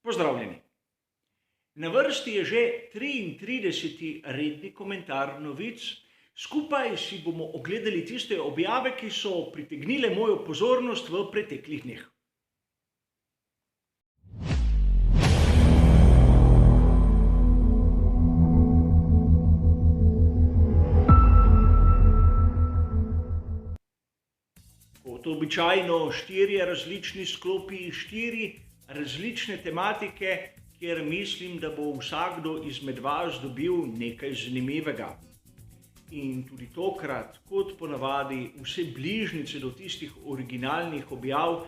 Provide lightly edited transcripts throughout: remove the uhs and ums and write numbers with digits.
Pozdravljeni. Na vrsti je že 33. redni komentar novic. Skupaj si bomo ogledali tiste objave, ki so pritegnile mojo pozornost v preteklih dneh. Kot običajno, 4 različni sklopi, 4 različne tematike, kjer mislim, da bo vsakdo izmed vas dobil nekaj zanimivega. In tudi tokrat, kot ponavadi, vse bližnjice do tistih originalnih objav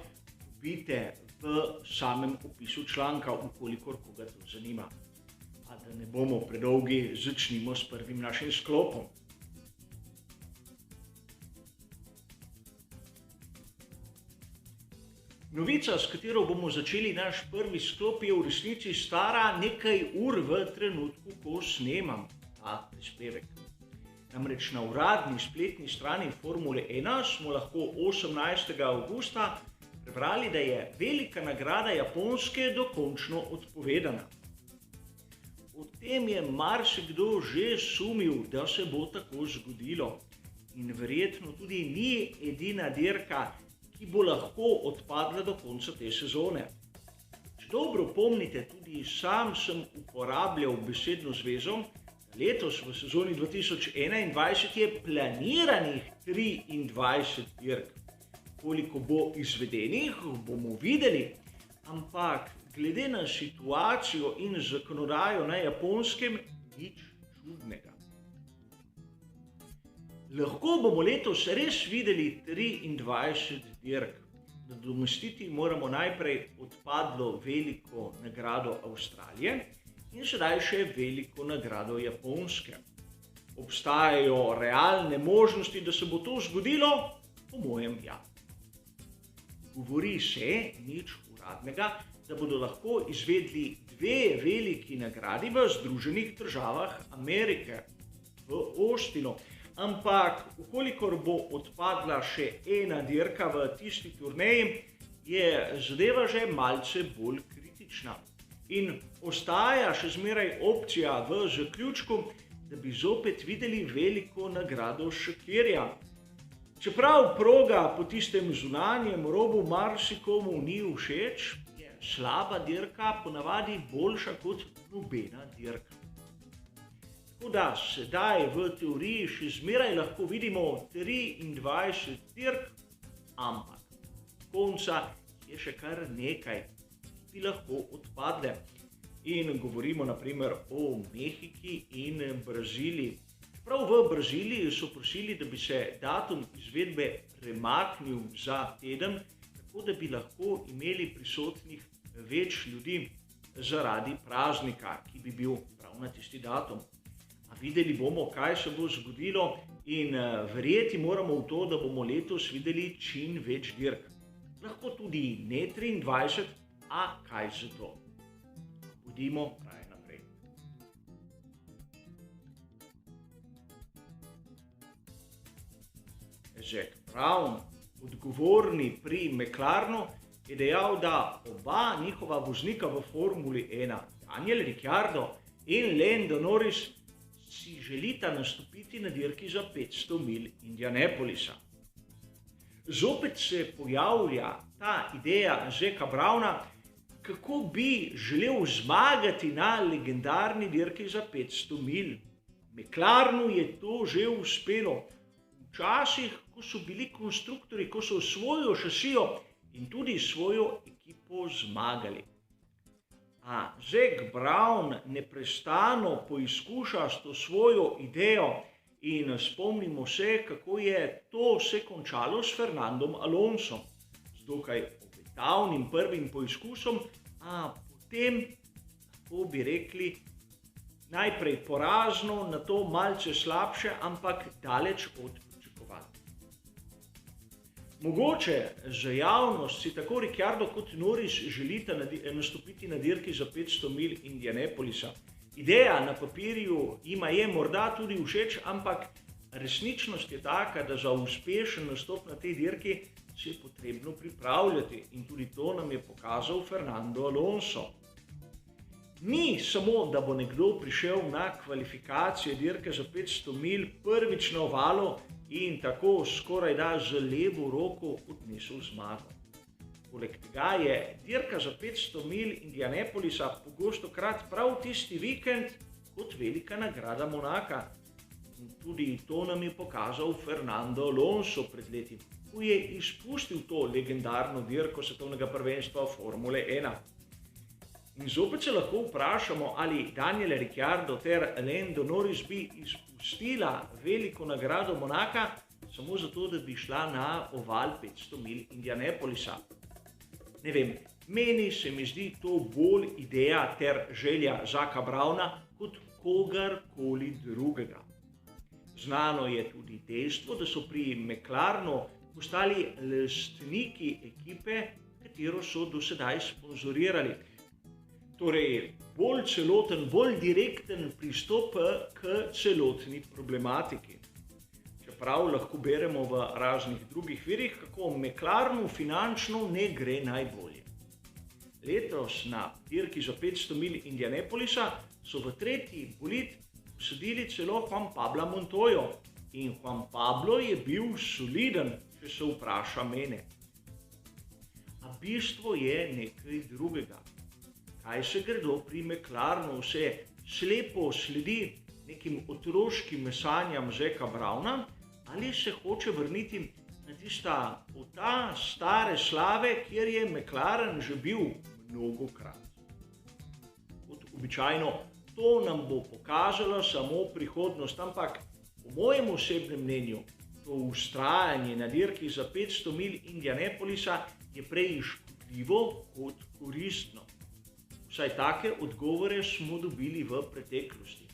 dobite v samem opisu članka, ukolikor koga to zanima. A da ne bomo predolgi, začnimo s prvim našim sklopom. Novica, s katero bomo začeli naš prvi sklop, je v resnici stara nekaj ur v trenutku, ko snemam ta prispevek. Namreč na uradni spletni strani Formule 1 smo lahko 18. avgusta prebrali, da je velika nagrada Japonske dokončno odpovedana. O tem je marsikdo že sumil, da se bo tako zgodilo. In verjetno tudi ni edina dirka, ki bo lahko odpadla do konca te sezone. Če dobro pomnite, tudi sam sem uporabljal besedno zvezo. Letos v sezoni 2021 je planiranih 23 dirk. Koliko bo izvedenih, bomo videli, ampak glede na situacijo in zakonodajo na Japonskem, nič čudnega. Lahko bomo letos res videli 23 dirk. Nadomestiti moramo najprej odpadlo veliko nagrado Avstralije in sedaj še veliko nagrado Japonske. Obstajajo realne možnosti, da se bo to zgodilo? Po mojem ja. Govori se, nič uradnega, da bodo lahko izvedli 2 veliki nagradi v Združenih državah Amerike, v Austinu. Ampak, ukolikor bo odpadla še ena dirka v tisti turneji, je zadeva že malce bolj kritična. In ostaja še zmeraj opcija v zaključku, da bi zopet videli veliko nagrado Shakirja. Čeprav proga po tistem zunanjem robu marsikomu ni všeč, je slaba dirka ponavadi boljša kot nobena dirka. Tako da sedaj v teoriji še zmeraj lahko vidimo 23 dirk, ampak konca je še kar nekaj, ki bi lahko odpadle. In govorimo naprimer o Mehiki in Braziliji. Prav v Braziliji so prosili, da bi se datum izvedbe premaknil za teden, tako da bi lahko imeli prisotnih več ljudi zaradi praznika, ki bi bil prav na tisti datum. Videli bomo, kaj se bo zgodilo in verjeti moramo v to, da bomo letos videli čim več dirk. Lahko tudi ne 23, a kaj za to. Pojdimo raje naprej. Zac Brown, odgovorni pri McLarenu, je dejal, da oba njihova voznika v Formuli 1, Daniel Ricciardo in Lando Norris, si želita nastopiti na dirki za 500 milj Indianapolisa. Zopet se pojavlja ta ideja Zaca Browna, kako bi želel zmagati na legendarni dirki za 500 milj. McLarenu je to že uspelo. Včasih, ko so bili konstruktorji, ko so svojo šasijo in tudi svojo ekipo zmagali. A Zac Brown neprestano poizkuša s to svojo idejo in spomnimo se, kako je to se končalo s Fernandom Alonsom. Z dokaj obetavnim prvim poizkusom, a potem, kako bi rekli, najprej porazno, nato malce slabše, ampak daleč od pričakovanj. Mogoče za javnost si tako Ricciardo kot Norris želita nastopiti na dirki za 500 milj Indianapolisa. Ideja na papirju jima je morda tudi všeč, ampak resničnost je taka, da za uspešen nastop na tej dirki se je potrebno pripravljati in tudi to nam je pokazal Fernando Alonso. Ni samo, da bo nekdo prišel na kvalifikacije dirke za 500 milj prvič na ovalu in tako skoraj da z levo roko odnesel zmago. Poleg tega je dirka za 500 milj Indianapolisa pogostokrat prav tisti vikend kot velika nagrada Monaka. In tudi to nam je pokazal Fernando Alonso pred leti, ko je izpustil to legendarno dirko svetovnega prvenstva Formule 1. In zopet se lahko vprašamo, ali Daniel Ricciardo ter Lando Norris bi izpustila veliko nagrado Monaka samo zato, da bi šla na oval 500 milj Indianapolisa. Ne vem, meni se mi zdi to bolj ideja ter želja Zacka Browna kot kogarkoli drugega. Znano je tudi dejstvo, da so pri McLarenu postali lastniki ekipe, katero so do sedaj sponzorirali. Torej, bolj celoten, bolj direkten pristop k celotni problematiki. Čeprav lahko beremo v raznih drugih virih, kako McLarenu finančno ne gre najbolje. Letos na dirki za 500 milj Indianapolisa so v tretji bolid posadili celo Juan Pabla Montoyo in Juan Pablo je bil soliden, če se vpraša mene. A bistvo je nekaj drugega. Kaj se gredo pri McLarenu vse slepo sledi nekim otroškim sanjam Zacka Browna ali se hoče vrniti na tista pota stare slave, kjer je McLaren že bil mnogokrat. Kot običajno, to nam bo pokazala samo prihodnost, ampak po mojem osebnem mnenju, to vztrajanje na dirki za 500 milj Indianapolisa je prej škodljivo kot koristno. Vsaj take odgovore smo dobili v preteklosti.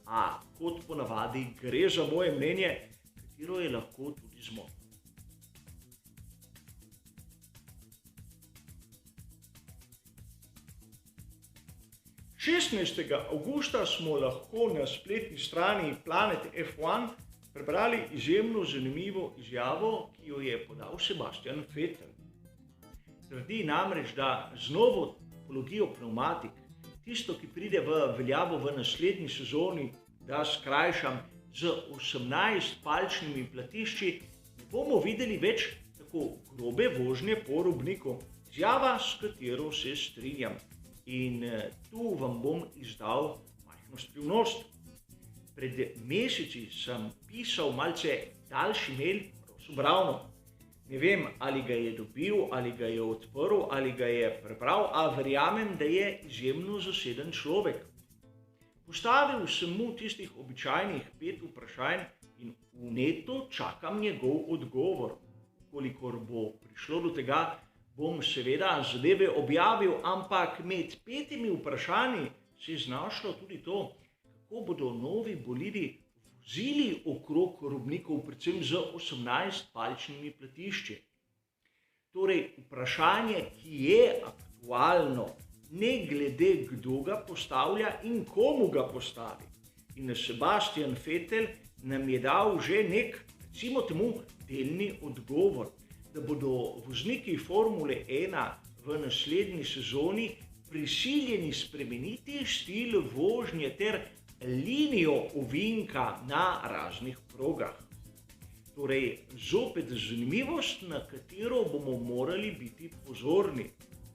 A kot ponavadi gre za moje mnenje, katero je lahko tudi zmotno. Šestnajstega avgusta smo lahko na spletni strani Planet F1 prebrali izjemno zanimivo izjavo, ki jo je podal Sebastian Vettel. Trdi namreč, da z novo tipologijo pnevmatik, tisto, ki pride v veljavo v naslednji sezoni, da skrajšam z 18 palčnimi platišči, ne bomo videli več tako grobe vožnje po robniku. Izjava, s katero se strinjam. In tu vam bom izdal majhno skrivnost. Pred meseci sem pisal malce daljši mail Rossu Brownu. Ne vem, ali ga je dobil, ali ga je odprl, ali ga je prebral, a verjamem, da je izjemno zaseden človek. Postavil sem mu tistih običajnih 5 vprašanj in vneto čakam njegov odgovor. Kolikor bo prišlo do tega, bom seveda zadeve objavil, ampak med 5 vprašanji se je znašlo tudi to, kako bodo novi bolidi vozili okrog robnikov, predvsem z 18-palčnimi platišči. Torej, vprašanje, ki je aktualno, ne glede kdo ga postavlja in komu ga postavi. In Sebastian Vettel nam je dal že nek, recimo temu, delni odgovor, da bodo vozniki Formule 1 v naslednji sezoni prisiljeni spremeniti stil vožnje ter linijo ovinka na raznih progah. Torej, zopet zanimivost, na katero bomo morali biti pozorni.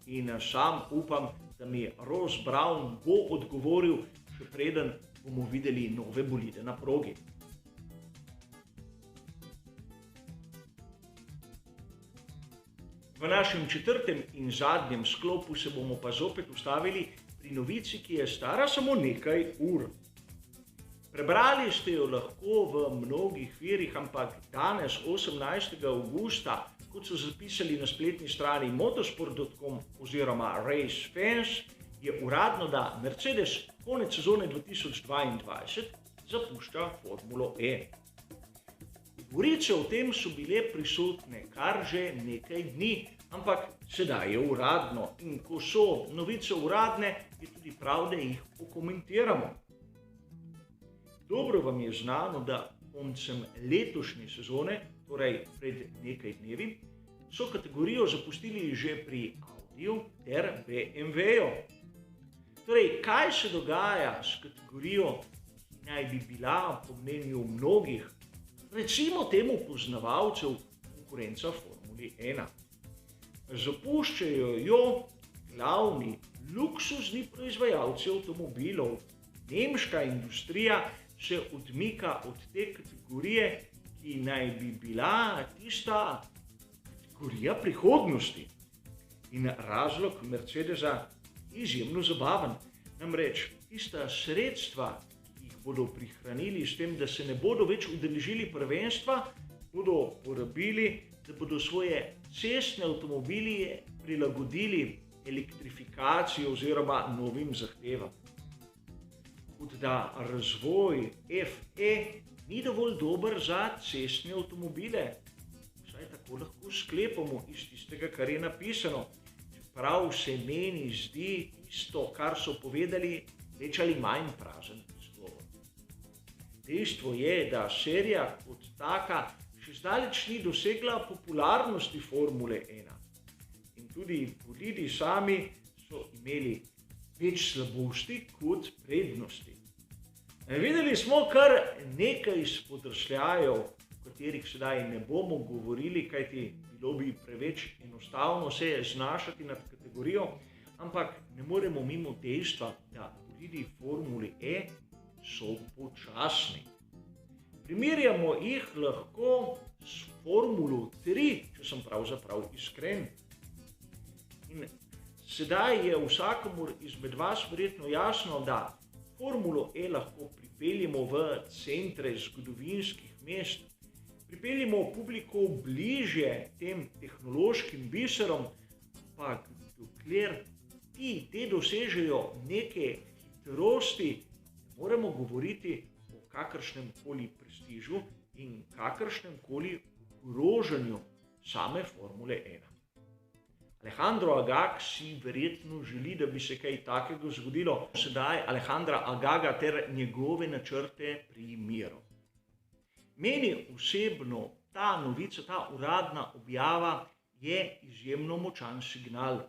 In sam upam, da mi Ross Brown bo odgovoril, še preden bomo videli nove bolide na progi. V našem četrtem in zadnjem sklopu se bomo pa zopet ustavili pri novici, ki je stara samo nekaj ur. Prebrali ste jo lahko v mnogih virih, ampak danes, 18. avgusta, kot so zapisali na spletni strani motorsport.com oziroma RaceFans, je uradno, da Mercedes konec sezone 2022 zapušča Formulo E. Govorice o tem so bile prisotne kar že nekaj dni, ampak sedaj je uradno. In ko so novice uradne, je tudi prav, da jih pokomentiramo. Dobro vam je znano, da koncem letošnje sezone, torej pred nekaj dnevi, so kategorijo zapustili že pri Audiju ter BMW-ju. Torej, kaj se dogaja s kategorijo, ki naj bi bila po mnenju mnogih, recimo temu poznavalcev, konkurenca Formuli 1? Zapuščajo jo glavni luksuzni proizvajalci avtomobilov. Nemška industrija se odmika od te kategorije, ki naj bi bila tista kategorija prihodnosti. In razlog Mercedesa je izjemno zabaven. Namreč tista sredstva, ki jih bodo prihranili s tem, da se ne bodo več udeležili prvenstva, bodo porabili, da bodo svoje cestne avtomobile prilagodili elektrifikaciji oziroma novim zahtevam. Kot da razvoj FE ni dovolj dober za cestne avtomobile. Vsaj tako lahko sklepamo iz tistega, kar je napisano. Čeprav se meni zdi tisto, kar so povedali, več ali manj prazen izgovor. Dejstvo je, da serija kot taka še zdaleč ni dosegla popularnosti Formule 1. In tudi bolidi sami so imeli več slabosti kot prednosti. Videli smo kar nekaj spodrsljajev, o katerih sedaj ne bomo govorili, kajti bilo bi preveč enostavno se znašati nad kategorijo, ampak ne moremo mimo dejstva, da bolidi Formule E so počasni. Primerjamo jih lahko s Formulo 3, če sem pravzaprav iskren. In sedaj je vsakomur izmed vas verjetno jasno, da Formulo E lahko pripeljemo v centre zgodovinskih mest, pripeljemo publiko bližje tem tehnološkim biserom, ampak dokler te dosežejo neke hitrosti, ne moremo govoriti o kakršnem koli prestižu in kakršnem koli ogrožanju same Formule 1. Alejandro Agag si verjetno želi, da bi se kaj takega zgodilo. Sedaj Alejandra Agaga ter njegove načrte primiral. Meni osebno ta novica, ta uradna objava je izjemno močan signal.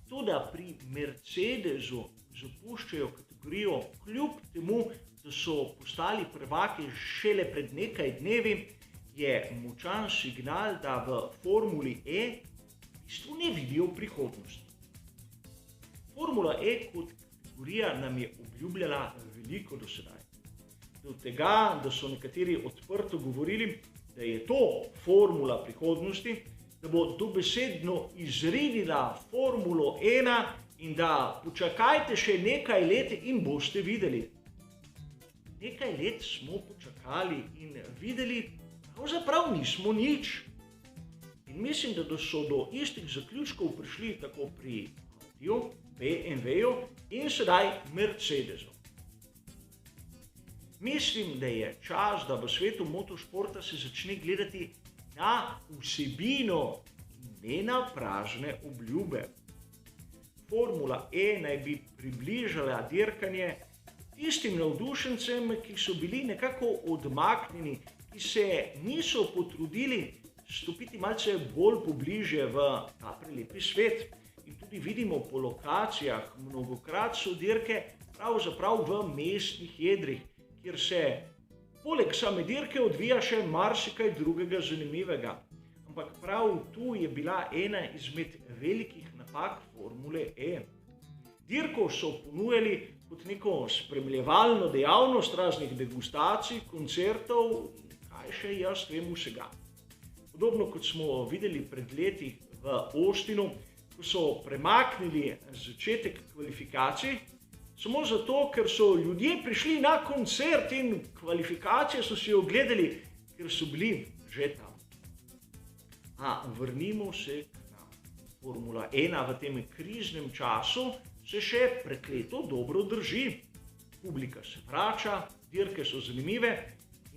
Toda pri Mercedesu zapuščajo kategorijo kljub temu, da so postali prvaki šele pred nekaj dnevi, je močan signal, da v Formuli E v bistvu ne vidijo prihodnosti. Formula E kot kategorija nam je obljubljala veliko do sedaj. Do tega, da so nekateri odprto govorili, da je to formula prihodnosti, da bo dobesedno izrinila Formulo 1 in da počakajte še nekaj let in boste videli. Nekaj let smo počakali in videli, pravzaprav nismo nič. In mislim, da so do istih zaključkov prišli tako pri Audiju, BMW-ju in sedaj Mercedesu. Mislim, da je čas, da v svetu motošporta se začne gledati na vsebino in ne na prazne obljube. Formula E naj bi približala dirkanje tistim navdušencem, ki so bili nekako odmaknjeni, ki se niso potrudili stopiti malce bolj pobliže v ta prelepi svet. In tudi vidimo po lokacijah, mnogokrat so dirke pravzaprav v mestnih jedrih, kjer se poleg same dirke odvija še marsikaj drugega zanimivega. Ampak prav tu je bila ena izmed velikih napak Formule E. Dirko so ponujali kot neko spremljevalno dejavnost raznih degustacij, koncertov, kaj še jaz vem vsega. Podobno kot smo videli pred leti v Austinu, ko so premaknili začetek kvalifikacij, samo zato, ker so ljudje prišli na koncert in kvalifikacije so si ogledali, ker so bili že tam. Vrnimo se k nam. Formula 1 v tem kriznem času se še prekleto dobro drži. Publika se vrača, dirke so zanimive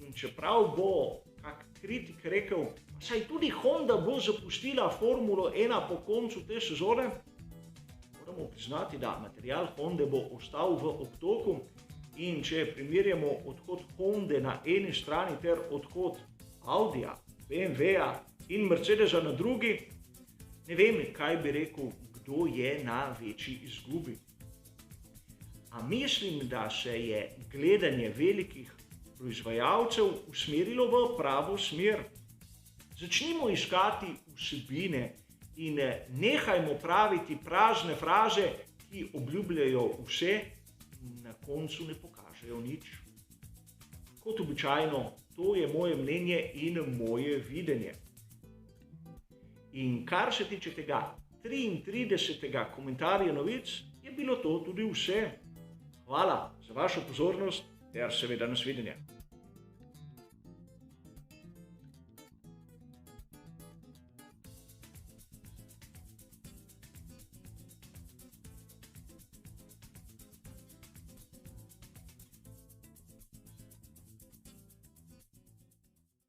in čeprav bo kak kritik rekel, saj tudi Honda bo zapustila Formulo 1 po koncu te sezone, moramo priznati, da material Honde bo ostal v obtoku in če primerjamo odhod Honde na eni strani ter odhod Audija, BMW-ja in Mercedesa na drugi, ne vem, kaj bi rekel, kdo je na večji izgubi. A mislim, da se je gledanje velikih proizvajalcev usmerilo v pravo smer. Začnimo iskati vsebine in nehajmo praviti prazne fraze, ki obljubljajo vse in na koncu ne pokažejo nič. Kot običajno, to je moje mnenje in moje videnje. In kar se tiče tega 33. komentarja novic, je bilo to tudi vse. Hvala za vašo pozornost ter seveda nasvidenje.